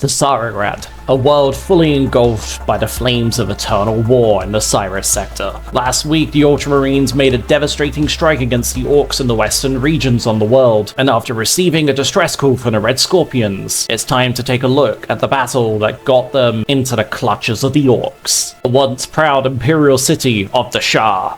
The Tsara-Grad, a world fully engulfed by the flames of eternal war in the Cyrus sector. Last week, the Ultramarines made a devastating strike against the Orcs in the western regions on the world, and after receiving a distress call from the Red Scorpions, it's time to take a look at the battle that got them into the clutches of the Orcs, the once proud imperial city of the Shah.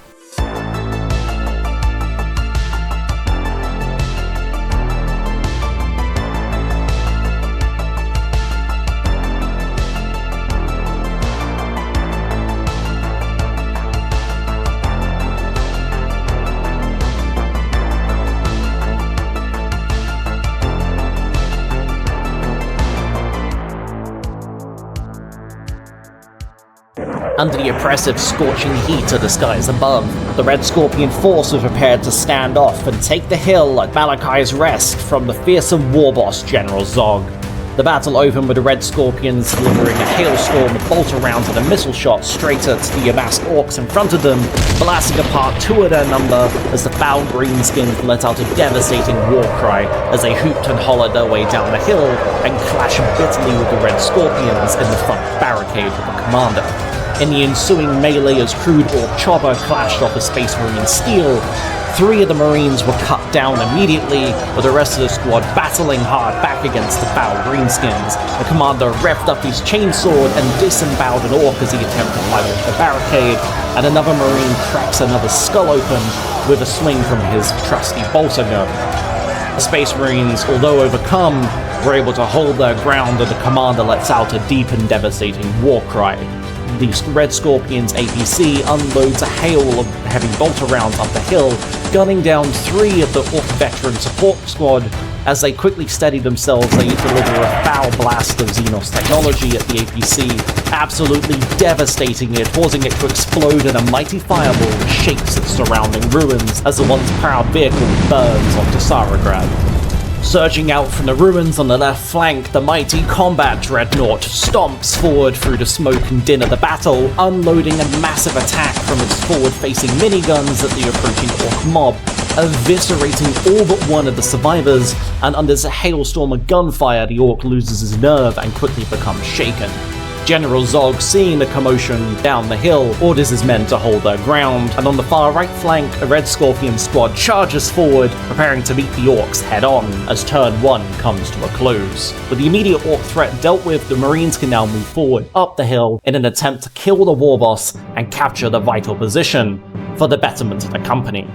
Under the oppressive, scorching heat of the skies above, the Red Scorpion force was prepared to stand off and take the hill at Balakai's Rest from the fearsome war boss General Zog. The battle opened with the Red Scorpions delivering a hailstorm of bolt rounds and a missile shot straight at the amassed Orcs in front of them, blasting apart two of their number as the foul greenskins let out a devastating war cry as they hooped and hollered their way down the hill and clashed bitterly with the Red Scorpions in the front barricade of the commander. In the ensuing melee as crude Orc chopper clashed off a Space Marine steel, 3 of the Marines were cut down immediately, with the rest of the squad battling hard back against the foul greenskins. The commander revved up his chainsword and disemboweled an Orc as he attempted to climb off the barricade, and another Marine cracks another skull open with a swing from his trusty bolter gun. The Space Marines, although overcome, were able to hold their ground, and the commander lets out a deep and devastating war cry. The Red Scorpion's APC unloads a hail of heavy bolter rounds up the hill, gunning down 3 of the Orc veteran support squad. As they quickly steady themselves, they deliver a foul blast of Xenos technology at the APC, absolutely devastating it, causing it to explode in a mighty fireball that shakes its surrounding ruins as the once proud vehicle burns onto Tsara-Grad. Surging out from the ruins on the left flank, the mighty combat Dreadnought stomps forward through the smoke and din of the battle, unloading a massive attack from its forward-facing miniguns at the approaching Orc mob, eviscerating all but one of the survivors, and under this hailstorm of gunfire, the Orc loses his nerve and quickly becomes shaken. General Zog, seeing the commotion down the hill, orders his men to hold their ground, and on the far right flank, a Red Scorpion squad charges forward, preparing to meet the Orcs head-on, as turn 1 comes to a close. With the immediate Orc threat dealt with, the Marines can now move forward up the hill in an attempt to kill the war boss and capture the vital position for the betterment of the company.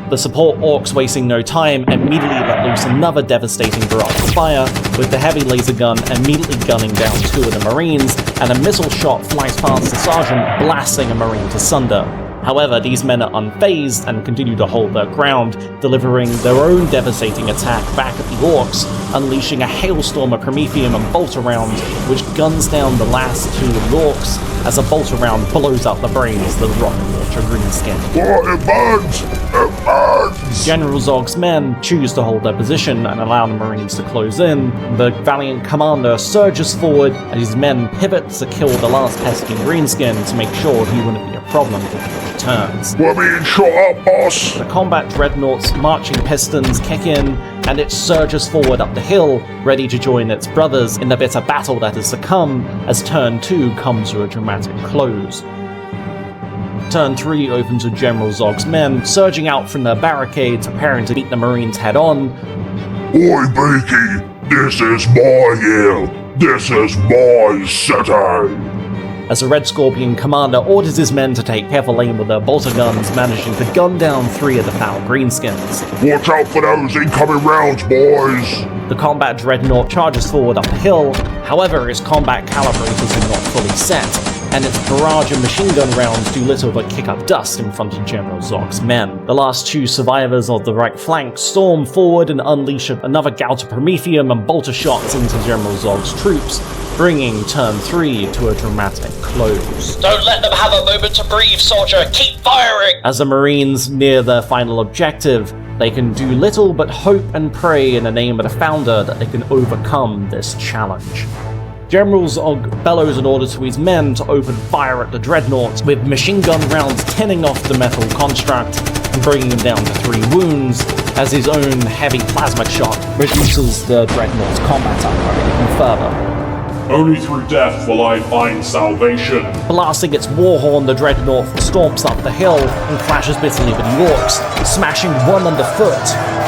The support Orcs, wasting no time, immediately let loose another devastating barrage of fire, with the heavy laser gun immediately gunning down 2 of the Marines, and a missile shot flies past the sergeant, blasting a Marine to sunder. However, these men are unfazed and continue to hold their ground, delivering their own devastating attack back at the Orcs, unleashing a hailstorm of Promethium and bolter rounds, which guns down the last 2 of the Orcs as a bolter round blows out the brains of the rocket launcher greenskin. It burns! It burns! General Zog's men choose to hold their position and allow the Marines to close in. The valiant commander surges forward, and his men pivot to kill the last pesky greenskin to make sure he wouldn't be a problem if he returns. We're being shot up, boss! The combat Dreadnought's marching pistons kick in, and it surges forward up the hill, ready to join its brothers in the bitter battle that is to come, as turn 2 comes to a dramatic close. Turn 3 opens with General Zog's men surging out from their barricades, preparing to meet the Marines head-on. Oi, Beaky! This is my hill! This is my city! As the Red Scorpion commander orders his men to take careful aim with their bolter guns, managing to gun down 3 of the foul greenskins. Watch out for those incoming rounds, boys! The combat Dreadnought charges forward up the hill, however its combat calibrators are not fully set, and its barrage of machine gun rounds do little but kick up dust in front of General Zog's men. The last 2 survivors of the right flank storm forward and unleash another gout of Promethium and bolter shots into General Zog's troops, bringing turn 3 to a dramatic close. Don't let them have a moment to breathe, soldier! Keep firing! As the Marines near their final objective, they can do little but hope and pray in the name of the Founder that they can overcome this challenge. General Zog bellows an order to his men to open fire at the Dreadnought, with machine gun rounds tinning off the metal construct and bringing him down to 3 wounds, as his own heavy plasma shot reduces the Dreadnought's combat output even further. Only through death will I find salvation. Blasting its warhorn, the Dreadnought stomps up the hill and clashes bitterly with the orcs, smashing one underfoot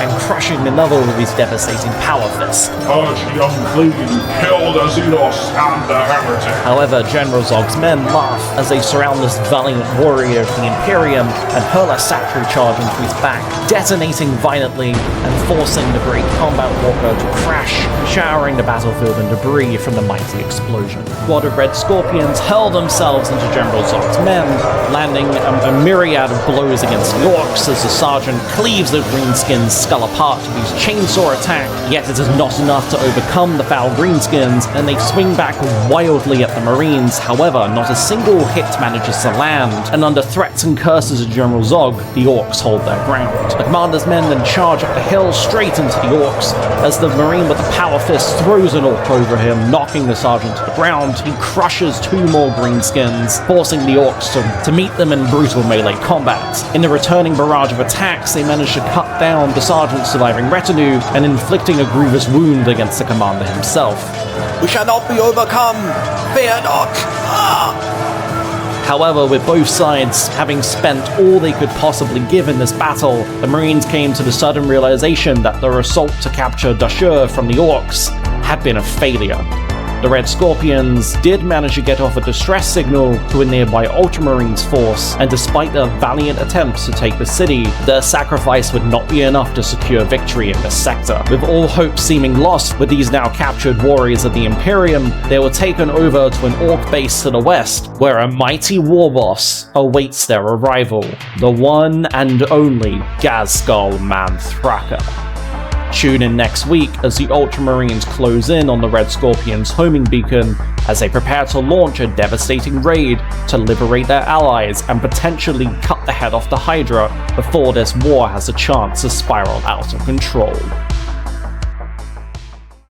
and crushing another with his devastating power fist. Purge the unclean, kill the Xenos and the heretic. However, General Zog's men laugh as they surround this valiant warrior of the Imperium and hurl a sacred charge into his back, detonating violently and forcing the great combat walker to crash, showering the battlefield in debris from the mighty explosion. A squad of red scorpions hurl themselves into General Zog's men, landing a myriad of blows against the orcs as the sergeant cleaves the greenskins' skull apart with his chainsaw attack, yet it is not enough to overcome the foul greenskins, and they swing back wildly at the Marines. However, not a single hit manages to land, and under threats and curses of General Zog, the orcs hold their ground. The commander's men then charge up the hill straight into the orcs, as the Marine with the power fist throws an orc over him, knocking the sergeant to the ground. He crushes 2 more greenskins, forcing the orcs to meet them in brutal melee combat. In the returning barrage of attacks, they manage to cut down the sergeant's surviving retinue and inflicting a grievous wound against the commander himself. We shall not be overcome! Fear not! However, with both sides having spent all they could possibly give in this battle, the Marines came to the sudden realization that their assault to capture Dashur from the orcs had been a failure. The Red Scorpions did manage to get off a distress signal to a nearby Ultramarines force, and despite their valiant attempts to take the city, their sacrifice would not be enough to secure victory in this sector. With all hope seeming lost with these now captured warriors of the Imperium, they were taken over to an orc base to the west, where a mighty war boss awaits their arrival, the one and only Ghazghkull Manthrakka. Tune in next week as the Ultramarines close in on the Red Scorpions' homing beacon as they prepare to launch a devastating raid to liberate their allies and potentially cut the head off the Hydra before this war has a chance to spiral out of control.